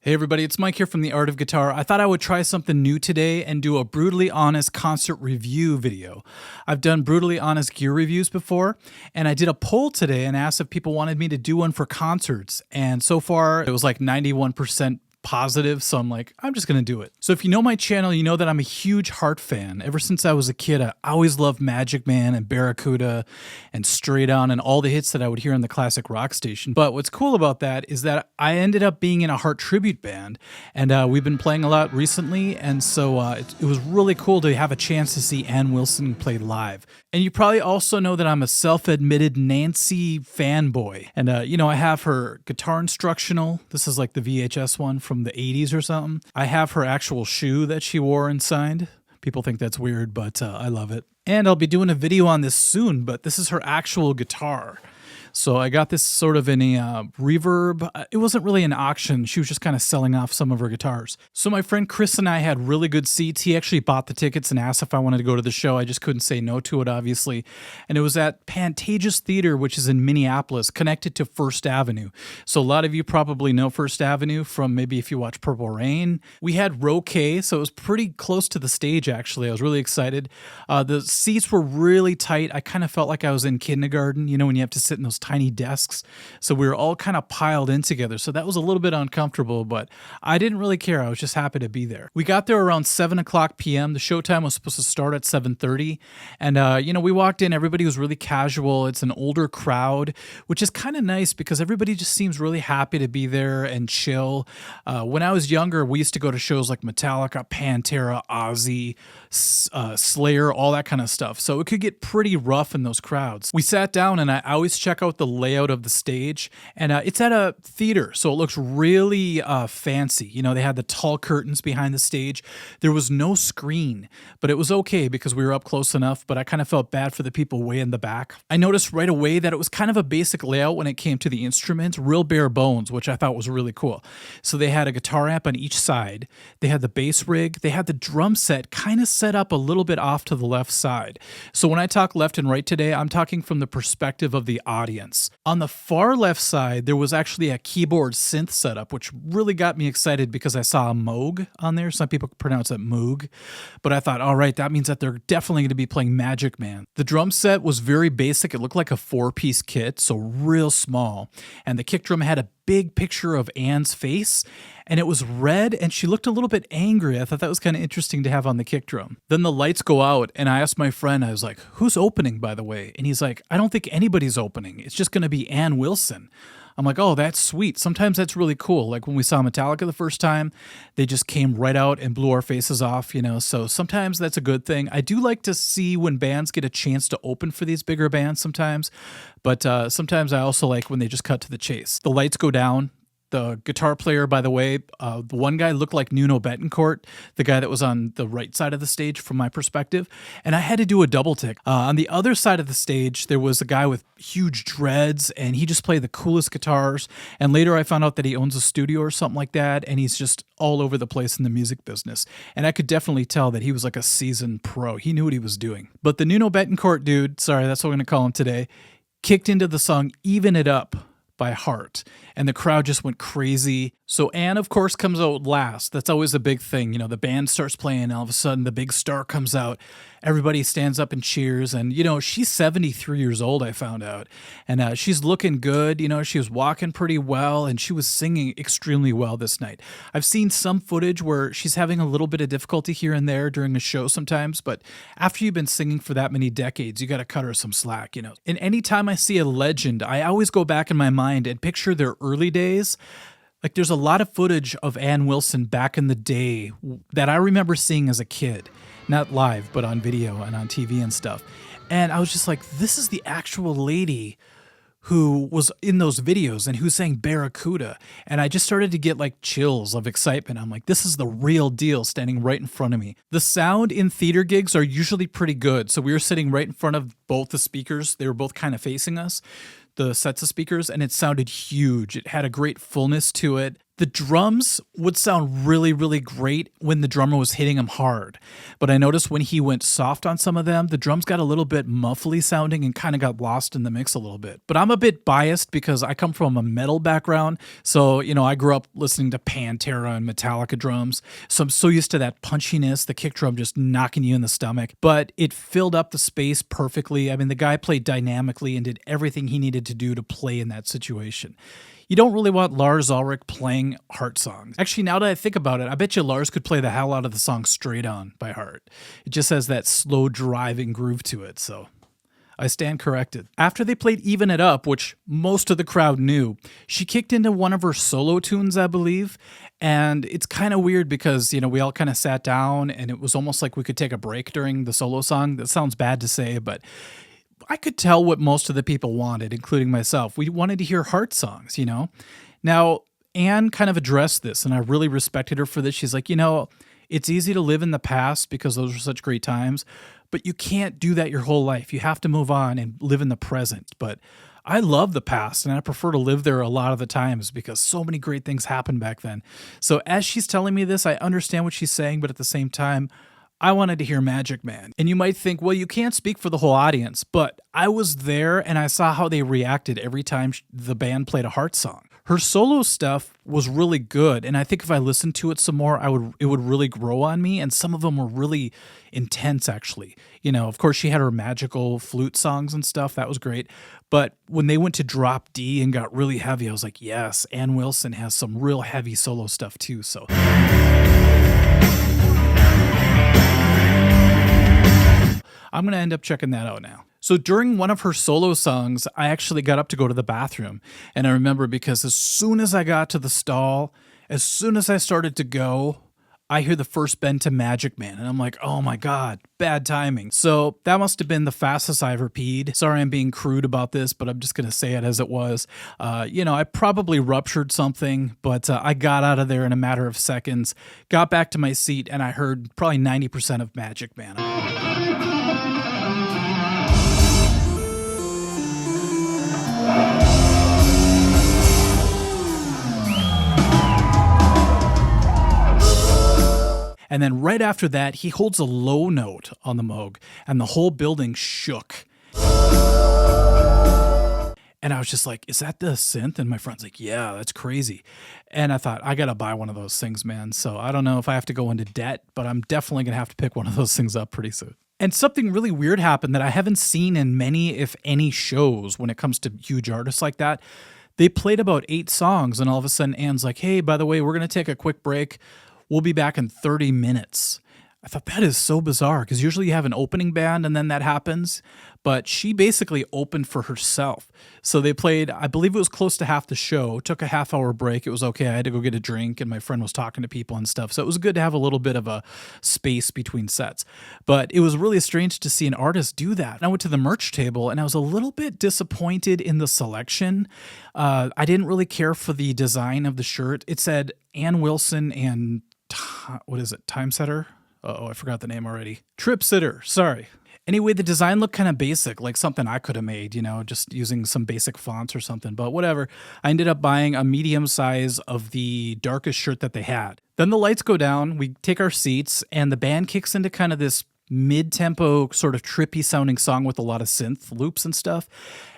Hey everybody, it's Mike here from The Art of Guitar. I thought I would try something new today and do a brutally honest concert review video. I've done brutally honest gear reviews before, and I did a poll today and asked if people wanted me to do one for concerts. And so far, it was like 91% positive, so I'm like, I'm just gonna do it. So if you know my channel, you know that I'm a huge Heart fan. Ever since I was a kid, I always loved Magic Man and Barracuda and Straight On and all the hits that I would hear on the classic rock station. But what's cool about that is that I ended up being in a Heart tribute band, and we've been playing a lot recently, and so it was really cool to have a chance to see Ann Wilson play live. And you probably also know that I'm a self-admitted Nancy fanboy. And, I have her guitar instructional. This is like the VHS one from the 80s or something. I have her actual shoe that she wore and signed. People think that's weird, but I love it. And I'll be doing a video on this soon, but this is her actual guitar. So I got this sort of in a reverb. It wasn't really an auction. She was just kind of selling off some of her guitars. So my friend Chris and I had really good seats. He actually bought the tickets and asked if I wanted to go to the show. I just couldn't say no to it, obviously. And it was at Pantages Theater, which is in Minneapolis, connected to First Avenue. So a lot of you probably know First Avenue from maybe if you watch Purple Rain. We had row K, so it was pretty close to the stage, actually. I was really excited. The seats were really tight. I kind of felt like I was in kindergarten, when you have to sit in those tiny desks. So we were all kind of piled in together. So that was a little bit uncomfortable, but I didn't really care. I was just happy to be there. We got there around 7 o'clock p.m. The showtime was supposed to start at 7:30. And, we walked in. Everybody was really casual. It's an older crowd, which is kind of nice because everybody just seems really happy to be there and chill. When I was younger, we used to go to shows like Metallica, Pantera, Ozzy, Slayer, all that kind of stuff. So it could get pretty rough in those crowds. We sat down and I always check out the layout of the stage, and it's at a theater, so it looks really fancy. They had the tall curtains behind the stage. There was no screen, but it was okay because we were up close enough, but I kind of felt bad for the people way in the back. I noticed right away that it was kind of a basic layout when it came to the instruments, real bare bones, which I thought was really cool. So they had a guitar amp on each side. They had the bass rig. They had the drum set kind of set up a little bit off to the left side. So when I talk left and right today, I'm talking from the perspective of the audience. On the far left side, there was actually a keyboard synth setup, which really got me excited because I saw a Moog on there. Some people pronounce it Moog, but I thought, all right, that means that they're definitely going to be playing Magic Man. The drum set was very basic. It looked like a 4-piece kit, so real small. And the kick drum had a big picture of Anne's face, and it was red, and she looked a little bit angry. I thought that was kind of interesting to have on the kick drum. Then the lights go out, and I asked my friend, I was like, who's opening, by the way? And he's like, I don't think anybody's opening. It's just going to be Ann Wilson. I'm like, oh, that's sweet. Sometimes that's really cool. Like when we saw Metallica the first time, they just came right out and blew our faces off, So sometimes that's a good thing. I do like to see when bands get a chance to open for these bigger bands sometimes, but sometimes I also like when they just cut to the chase. The lights go down. The guitar player, by the way, the one guy looked like Nuno Bettencourt, the guy that was on the right side of the stage from my perspective, and I had to do a double take. On the other side of the stage, there was a guy with huge dreads, and he just played the coolest guitars, and later I found out that he owns a studio or something like that, and he's just all over the place in the music business, and I could definitely tell that he was like a seasoned pro. He knew what he was doing. But the Nuno Bettencourt dude, sorry, that's what I'm going to call him today, kicked into the song Even It Up by Heart, and the crowd just went crazy. So Anne, of course, comes out last. That's always a big thing. The band starts playing, and all of a sudden the big star comes out. Everybody stands up and cheers, and, she's 73 years old, I found out, and she's looking good. She was walking pretty well, and she was singing extremely well this night. I've seen some footage where she's having a little bit of difficulty here and there during a show sometimes, but after you've been singing for that many decades, you got to cut her some slack, And anytime I see a legend, I always go back in my mind and picture their early days. Like there's a lot of footage of Ann Wilson back in the day that I remember seeing as a kid, not live, but on video and on TV and stuff. And I was just like, this is the actual lady who was in those videos and who sang Barracuda. And I just started to get like chills of excitement. I'm like, this is the real deal standing right in front of me. The sound in theater gigs are usually pretty good. So we were sitting right in front of both the speakers. They were both kind of facing us. the sets of speakers, and it sounded huge. It had a great fullness to it. The drums would sound really, really great when the drummer was hitting them hard. But I noticed when he went soft on some of them, the drums got a little bit muffly sounding and kind of got lost in the mix a little bit. But I'm a bit biased because I come from a metal background. So, I grew up listening to Pantera and Metallica drums. So I'm so used to that punchiness, the kick drum just knocking you in the stomach. But it filled up the space perfectly. I mean, the guy played dynamically and did everything he needed to do to play in that situation. You don't really want Lars Ulrich playing Heart songs. Actually, now that I think about it, I bet you Lars could play the hell out of the song Straight On by Heart. It just has that slow driving groove to it, so I stand corrected. After they played Even It Up, which most of the crowd knew, she kicked into one of her solo tunes, I believe, and it's kind of weird because, we all kind of sat down and it was almost like we could take a break during the solo song. That sounds bad to say, but I could tell what most of the people wanted, including myself. We wanted to hear Heart songs, Now, Anne kind of addressed this, and I really respected her for this. She's like, it's easy to live in the past because those were such great times, but you can't do that your whole life. You have to move on and live in the present. But I love the past, and I prefer to live there a lot of the times because so many great things happened back then. So as she's telling me this, I understand what she's saying, but at the same time, I wanted to hear Magic Man. And you might think, well, you can't speak for the whole audience, but I was there and I saw how they reacted every time the band played a Heart song. Her solo stuff was really good, and I think if I listened to it some more, it would really grow on me, and some of them were really intense, actually. Of course, she had her magical flute songs and stuff. That was great. But when they went to drop D and got really heavy, I was like, yes, Ann Wilson has some real heavy solo stuff too, so... I'm going to end up checking that out now. So during one of her solo songs, I actually got up to go to the bathroom. And I remember because as soon as I got to the stall, as soon as I started to go, I hear the first bend to Magic Man. And I'm like, oh my God, bad timing. So that must have been the fastest I ever peed. Sorry I'm being crude about this, but I'm just going to say it as it was. I probably ruptured something, but I got out of there in a matter of seconds, got back to my seat, and I heard probably 90% of Magic Man. And then right after that, he holds a low note on the Moog, and the whole building shook. And I was just like, is that the synth? And my friend's like, yeah, that's crazy. And I thought, I got to buy one of those things, man. So I don't know if I have to go into debt, but I'm definitely going to have to pick one of those things up pretty soon. And something really weird happened that I haven't seen in many, if any, shows when it comes to huge artists like that. They played about 8 songs, and all of a sudden Anne's like, hey, by the way, we're going to take a quick break. We'll be back in 30 minutes. I thought that is so bizarre because usually you have an opening band and then that happens. But she basically opened for herself. So they played, I believe it was close to half the show, took a half-hour break. It was okay. I had to go get a drink and my friend was talking to people and stuff. So it was good to have a little bit of a space between sets. But it was really strange to see an artist do that. And I went to the merch table and I was a little bit disappointed in the selection. I didn't really care for the design of the shirt. It said Ann Wilson and Time Setter? Oh, I forgot the name already. Trip Sitter, sorry. Anyway, the design looked kind of basic, like something I could have made, just using some basic fonts or something. But whatever. I ended up buying a medium size of the darkest shirt that they had. Then the lights go down, we take our seats, and the band kicks into kind of this mid-tempo, sort of trippy sounding song with a lot of synth loops and stuff.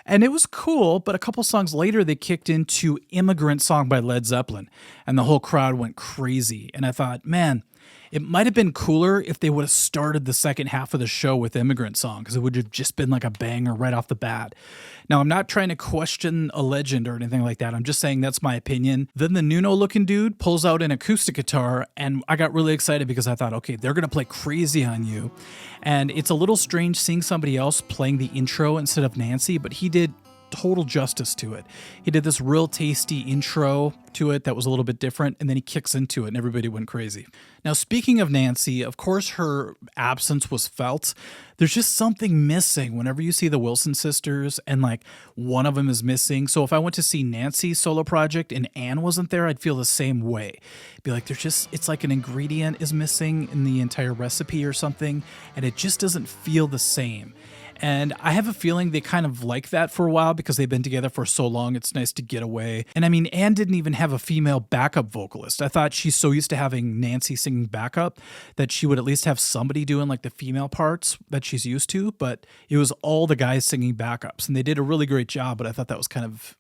And it was cool, but a couple songs later, they kicked into Immigrant Song by Led Zeppelin, and the whole crowd went crazy. And I thought, man, it might have been cooler if they would have started the second half of the show with Immigrant Song, because it would have just been like a banger right off the bat. Now, I'm not trying to question a legend or anything like that. I'm just saying that's my opinion. Then the Nuno-looking dude pulls out an acoustic guitar, and I got really excited because I thought, okay, they're going to play Crazy on You. And it's a little strange seeing somebody else playing the intro instead of Nancy, but he did total justice to it. He did this real tasty intro to it that was a little bit different, and then he kicks into it and everybody went crazy. Now, speaking of Nancy, of course her absence was felt. There's just something missing whenever you see the Wilson sisters and like one of them is missing. So if I went to see Nancy's solo project and Anne wasn't there, I'd feel the same way. It'd be like it's like an ingredient is missing in the entire recipe or something, and it just doesn't feel the same. And I have a feeling they kind of like that for a while because they've been together for so long. It's nice to get away. And I mean, Anne didn't even have a female backup vocalist. I thought she's so used to having Nancy singing backup that she would at least have somebody doing like the female parts that she's used to. But it was all the guys singing backups, and they did a really great job. But I thought that was kind of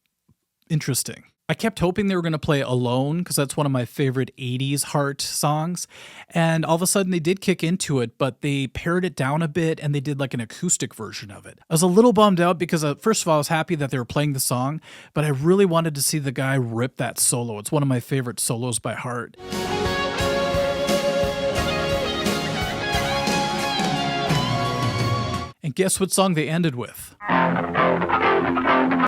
interesting. I kept hoping they were going to play Alone because that's one of my favorite 80s Heart songs. And all of a sudden they did kick into it, but they pared it down a bit and they did like an acoustic version of it. I was a little bummed out because first of all, I was happy that they were playing the song, but I really wanted to see the guy rip that solo. It's one of my favorite solos by Heart. And guess what song they ended with?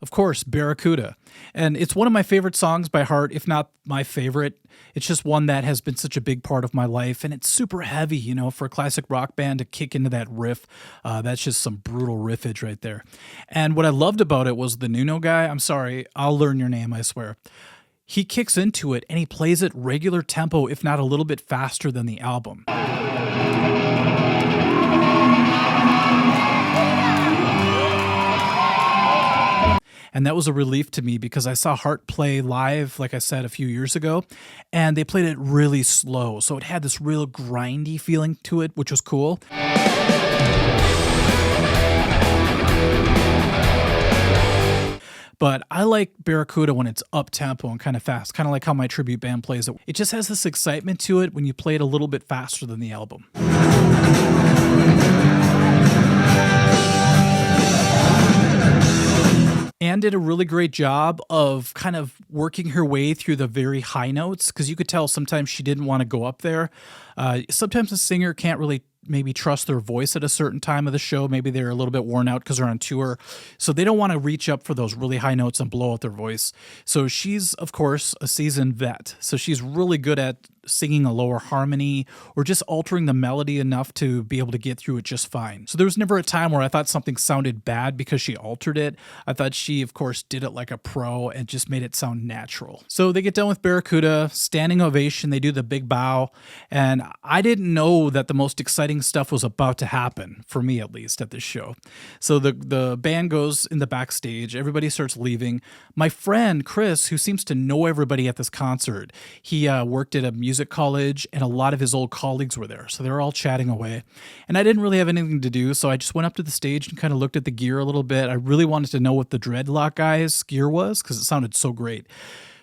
Of course, Barracuda. And it's one of my favorite songs by Heart, if not my favorite. It's just one that has been such a big part of my life, and it's super heavy, you know, for a classic rock band to kick into that riff. That's just some brutal riffage right there. And what I loved about it was the Nuno guy. I'm sorry, I'll learn your name, I swear. He kicks into it, and he plays it regular tempo, if not a little bit faster than the album. And that was a relief to me because I saw Heart play live, like I said, a few years ago, and they played it really slow. So it had this real grindy feeling to it, which was cool. But I like Barracuda when it's up-tempo and kind of fast, kind of like how my tribute band plays it. It just has this excitement to it when you play it a little bit faster than the album. Anne did a really great job of kind of working her way through the very high notes because you could tell sometimes she didn't want to go up there. Sometimes a singer can't really maybe trust their voice at a certain time of the show. Maybe they're a little bit worn out because they're on tour. So they don't want to reach up for those really high notes and blow out their voice. So she's, of course, a seasoned vet. So she's really good at singing a lower harmony or just altering the melody enough to be able to get through it just fine. So there was never a time where I thought something sounded bad because she altered it. I thought she, of course, did it like a pro and just made it sound natural. So they get done with Barracuda, standing ovation, they do the big bow, and I didn't know that the most exciting stuff was about to happen, for me at least, at this show. So the band goes in the backstage, everybody starts leaving. My friend, Chris, who seems to know everybody at this concert, he worked at a music college, and a lot of his old colleagues were there. So they were all chatting away. And I didn't really have anything to do, so I just went up to the stage and kind of looked at the gear a little bit. I really wanted to know what the Dreadlock guy's gear was because it sounded so great.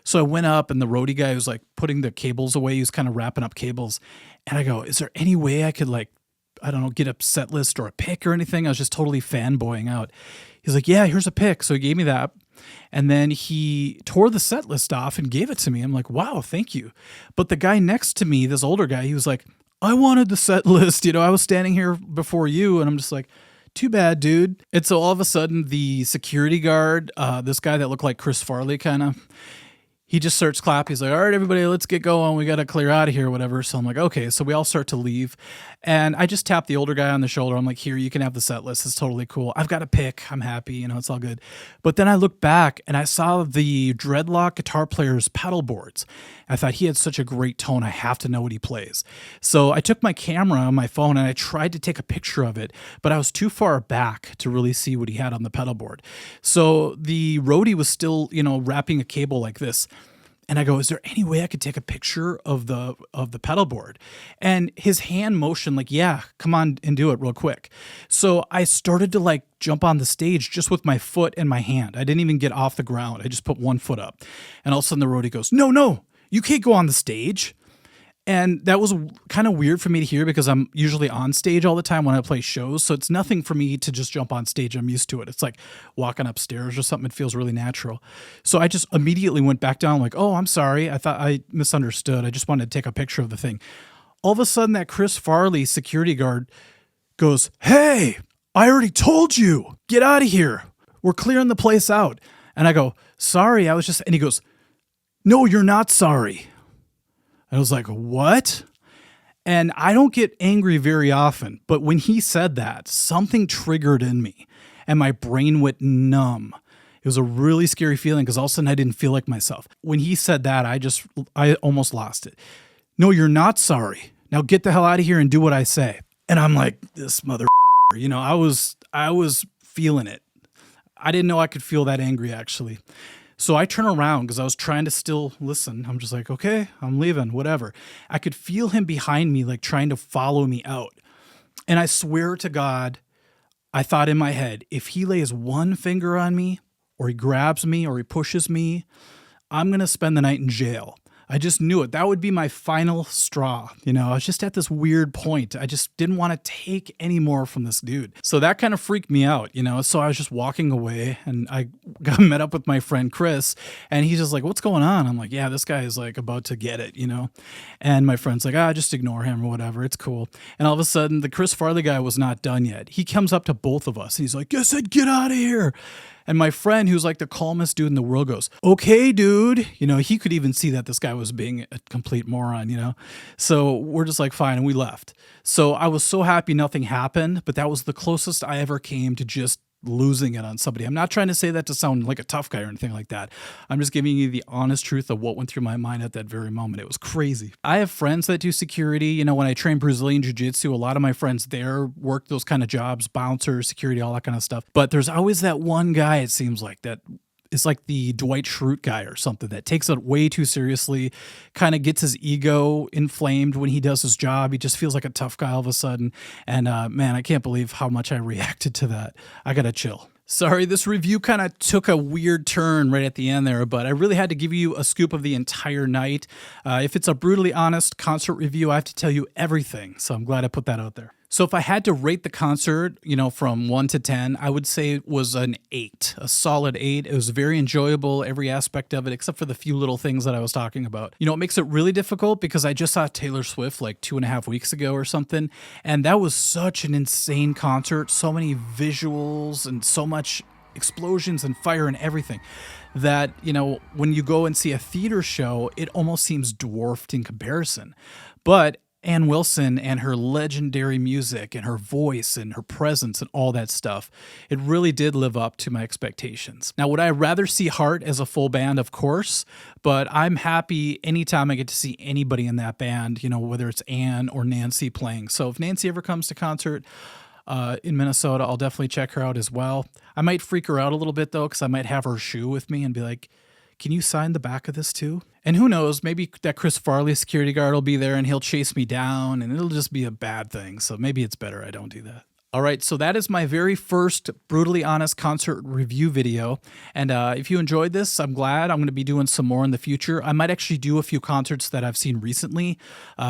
So I went up, and the roadie guy was like putting the cables away. He was kind of wrapping up cables. And I go, is there any way I could get a set list or a pick or anything? I was just totally fanboying out. He's like, yeah, here's a pick. So he gave me that. And then he tore the set list off and gave it to me. I'm like, wow, thank you. But the guy next to me, this older guy, he was like, I wanted the set list. You know, I was standing here before you. And I'm just like, too bad, dude. And so all of a sudden, the security guard, this guy that looked like Chris Farley kind of, he just starts clapping. He's like, all right, everybody, let's get going. We got to clear out of here or whatever. So I'm like, okay. So we all start to leave. And I just tapped the older guy on the shoulder. I'm like, here, you can have the set list. It's totally cool. I've got a pick. I'm happy. You know, it's all good. But then I looked back and I saw the Dreadlock guitar player's pedal boards. I thought he had such a great tone. I have to know what he plays. So I took my camera on my phone and I tried to take a picture of it, but I was too far back to really see what he had on the pedal board. So the roadie was still, you know, wrapping a cable like this. And I go, is there any way I could take a picture of the pedal board? And his hand motion, like, yeah, come on and do it real quick. So I started to like jump on the stage just with my foot and my hand. I didn't even get off the ground. I just put one foot up. And all of a sudden the roadie goes, no, you can't go on the stage. And that was kind of weird for me to hear because I'm usually on stage all the time when I play shows. So it's nothing for me to just jump on stage. I'm used to it. It's like walking upstairs or something. It feels really natural. So I just immediately went back down like, oh, I'm sorry. I thought I misunderstood. I just wanted to take a picture of the thing. All of a sudden that Chris Farley security guard goes, hey, I already told you. Get out of here. We're clearing the place out. And I go, sorry. And he goes, no, you're not sorry. I was like, what? And I don't get angry very often, but when he said that, something triggered in me and my brain went numb. It was a really scary feeling because all of a sudden I didn't feel like myself. When he said that, I almost lost it. No, you're not sorry. Now get the hell out of here and do what I say. And I'm like, this mother, you know, I was feeling it. I didn't know I could feel that angry actually. So I turn around because I was trying to still listen. I'm just like, okay, I'm leaving, whatever. I could feel him behind me, like trying to follow me out. And I swear to God, I thought in my head, if he lays one finger on me, or he grabs me, or he pushes me, I'm going to spend the night in jail. I just knew it. That would be my final straw. You know, I was just at this weird point. I just didn't want to take any more from this dude. So that kind of freaked me out, you know? So I was just walking away and I got met up with my friend Chris and he's just like, what's going on? I'm like, yeah, this guy is like about to get it, you know? And my friend's like, just ignore him or whatever. It's cool. And all of a sudden the Chris Farley guy was not done yet. He comes up to both of us. He's like, I said, get out of here. And my friend, who's like the calmest dude in the world, goes, okay, dude. You know, he could even see that this guy was being a complete moron, you know? So we're just like, fine. And we left. So I was so happy nothing happened, but that was the closest I ever came to just losing it on somebody. I'm not trying to say that to sound like a tough guy or anything like that. I'm just giving you the honest truth of what went through my mind at that very moment. It was crazy. I have friends that do security. You know, when I train Brazilian Jiu-Jitsu, a lot of my friends there work those kind of jobs, bouncers, security, all that kind of stuff. But there's always that one guy, it seems like, that is like the Dwight Schrute guy or something that takes it way too seriously, kind of gets his ego inflamed when he does his job. He just feels like a tough guy all of a sudden. And man, I can't believe how much I reacted to that. I gotta chill. Sorry, this review kind of took a weird turn right at the end there, but I really had to give you a scoop of the entire night. If it's a brutally honest concert review, I have to tell you everything. So I'm glad I put that out there. So if I had to rate the concert, you know, from 1 to 10, I would say it was an 8, a solid 8. It was very enjoyable, every aspect of it, except for the few little things that I was talking about. You know, it makes it really difficult because I just saw Taylor Swift like 2.5 weeks ago or something, and that was such an insane concert, so many visuals and so much explosions and fire and everything that, you know, when you go and see a theater show, it almost seems dwarfed in comparison. But Ann Wilson and her legendary music and her voice and her presence and all that stuff, it really did live up to my expectations. Now, would I rather see Heart as a full band? Of course, but I'm happy anytime I get to see anybody in that band, you know, whether it's Ann or Nancy playing. So if Nancy ever comes to concert in Minnesota, I'll definitely check her out as well. I might freak her out a little bit though, because I might have her shoe with me and be like, can you sign the back of this too? And who knows, maybe that Chris Farley security guard will be there and he'll chase me down and it'll just be a bad thing. So maybe it's better I don't do that. All right, so that is my very first Brutally Honest concert review video. And if you enjoyed this, I'm glad. I'm going to be doing some more in the future. I might actually do a few concerts that I've seen recently,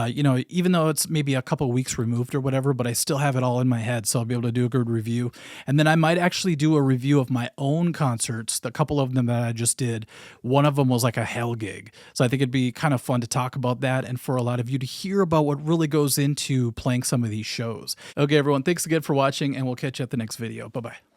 you know, even though it's maybe a couple weeks removed or whatever, but I still have it all in my head, so I'll be able to do a good review. And then I might actually do a review of my own concerts, the couple of them that I just did. One of them was like a hell gig. So I think it'd be kind of fun to talk about that and for a lot of you to hear about what really goes into playing some of these shows. Okay, everyone, thanks again for watching, and we'll catch you at the next video. Bye-bye.